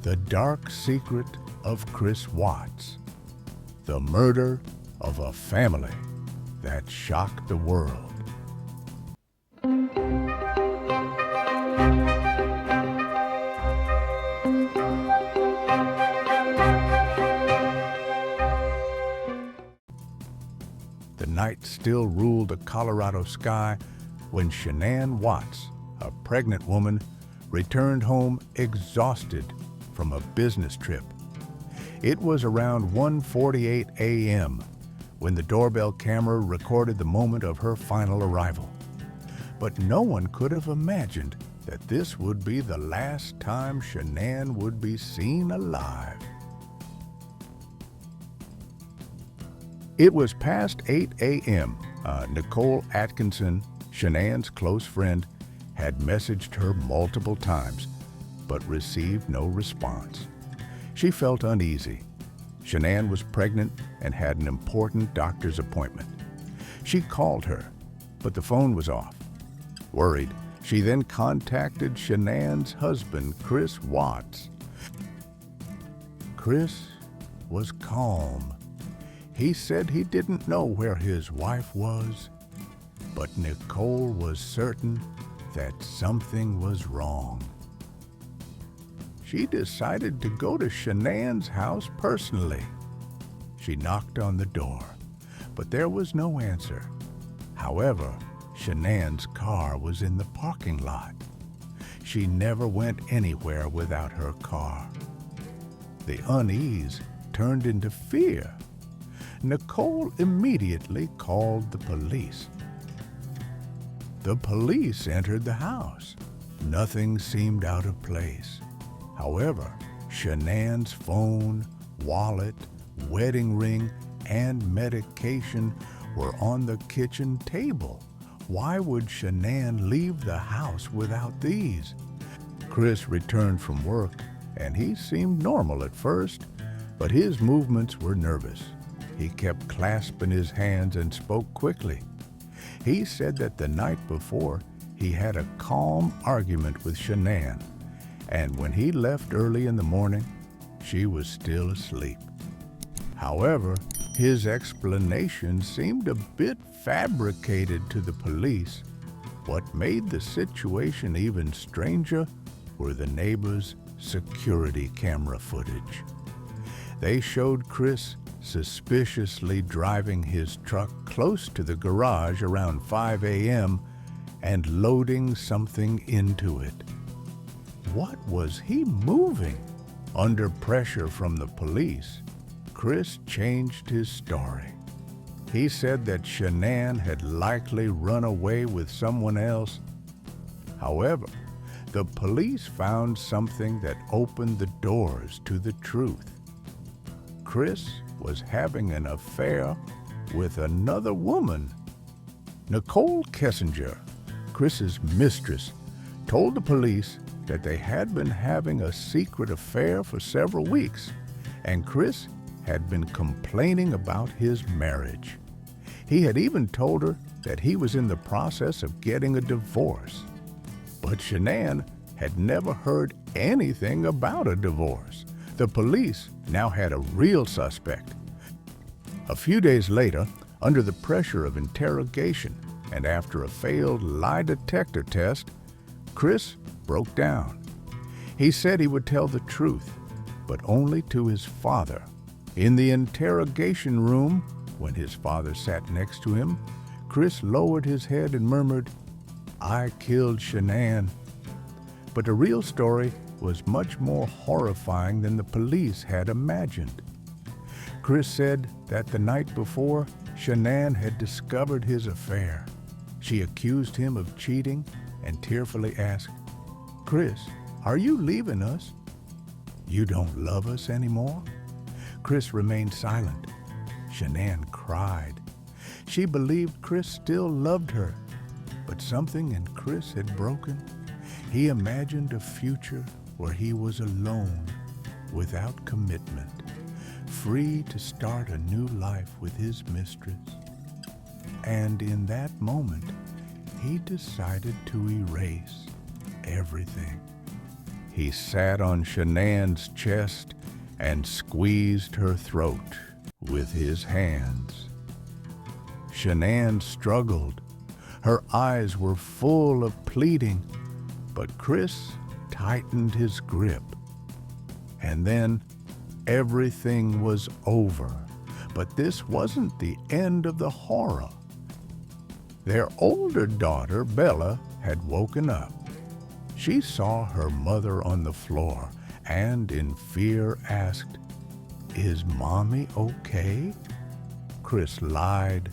The dark secret of Chris Watts. The murder of a family that shocked the world. The night still ruled the Colorado sky when Shanann Watts, a pregnant woman, returned home exhausted from a business trip. It was around 1:48 a.m. when the doorbell camera recorded the moment of her final arrival. But no one could have imagined that this would be the last time Shanann would be seen alive. It was past 8 a.m. Nicole Atkinson, Shanann's close friend, had messaged her multiple times, but received no response. She felt uneasy. Shanann was pregnant and had an important doctor's appointment. She called her, but the phone was off. Worried, she then contacted Shanann's husband, Chris Watts. Chris was calm. He said he didn't know where his wife was, but Nicole was certain that something was wrong. She decided to go to Shanann's house personally. She knocked on the door, but there was no answer. However, Shanann's car was in the parking lot. She never went anywhere without her car. The unease turned into fear. Nicole immediately called the police. The police entered the house. Nothing seemed out of place. However, Shanann's phone, wallet, wedding ring, and medication were on the kitchen table. Why would Shanann leave the house without these? Chris returned from work, and he seemed normal at first, but his movements were nervous. He kept clasping his hands and spoke quickly. He said that the night before, he had a calm argument with Shanann, and when he left early in the morning, she was still asleep. However, his explanation seemed a bit fabricated to the police. What made the situation even stranger were the neighbors' security camera footage. They showed Chris suspiciously driving his truck close to the garage around 5 a.m. and loading something into it. What was he moving? Under pressure from the police, Chris changed his story. He said that Shanann had likely run away with someone else. However, the police found something that opened the doors to the truth. Chris was having an affair with another woman. Nicole Kessinger, Chris's mistress, told the police that they had been having a secret affair for several weeks, and Chris had been complaining about his marriage. He had even told her that he was in the process of getting a divorce. But Shanann had never heard anything about a divorce. The police now had a real suspect. A few days later, under the pressure of interrogation and after a failed lie detector test, Chris broke down. He said he would tell the truth, but only to his father. In the interrogation room, when his father sat next to him, Chris lowered his head and murmured, "I killed Shanann." But the real story was much more horrifying than the police had imagined. Chris said that the night before, Shanann had discovered his affair. She accused him of cheating and tearfully asked, "Chris, are you leaving us? You don't love us anymore?" Chris remained silent. Shanann cried. She believed Chris still loved her, but something in Chris had broken. He imagined a future where he was alone, without commitment, free to start a new life with his mistress. And in that moment, he decided to erase everything. He sat on Shanann's chest and squeezed her throat with his hands. Shanann struggled. Her eyes were full of pleading, but Chris tightened his grip. And then everything was over. But this wasn't the end of the horror. Their older daughter, Bella, had woken up. She saw her mother on the floor and, in fear, asked, "Is Mommy okay?" Chris lied.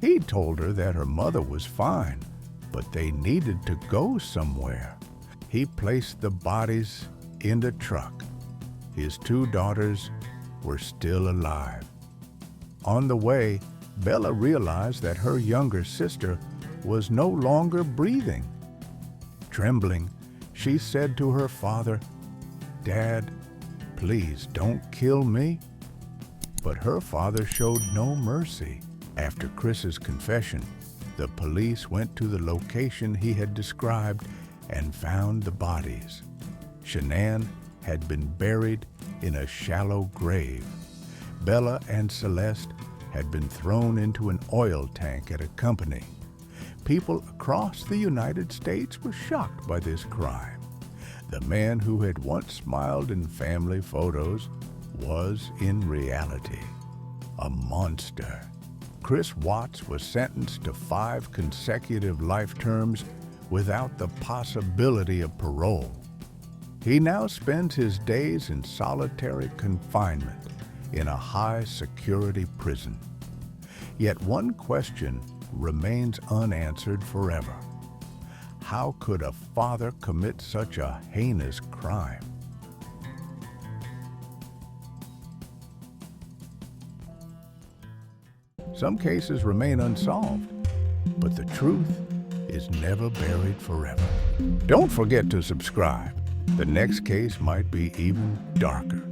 He told her that her mother was fine, but they needed to go somewhere. He placed the bodies in the truck. His two daughters were still alive. On the way, Bella realized that her younger sister was no longer breathing. Trembling, she said to her father, "Dad, please don't kill me." But her father showed no mercy. After Chris's confession, the police went to the location he had described and found the bodies. Shanann had been buried in a shallow grave. Bella and Celeste had been thrown into an oil tank at a company. People across the United States were shocked by this crime. The man who had once smiled in family photos was, in reality, a monster. Chris Watts was sentenced to 5 consecutive life terms without the possibility of parole. He now spends his days in solitary confinement in a high-security prison. Yet one question remains unanswered forever. How could a father commit such a heinous crime? Some cases remain unsolved, but the truth is never buried forever. Don't forget to subscribe. The next case might be even darker.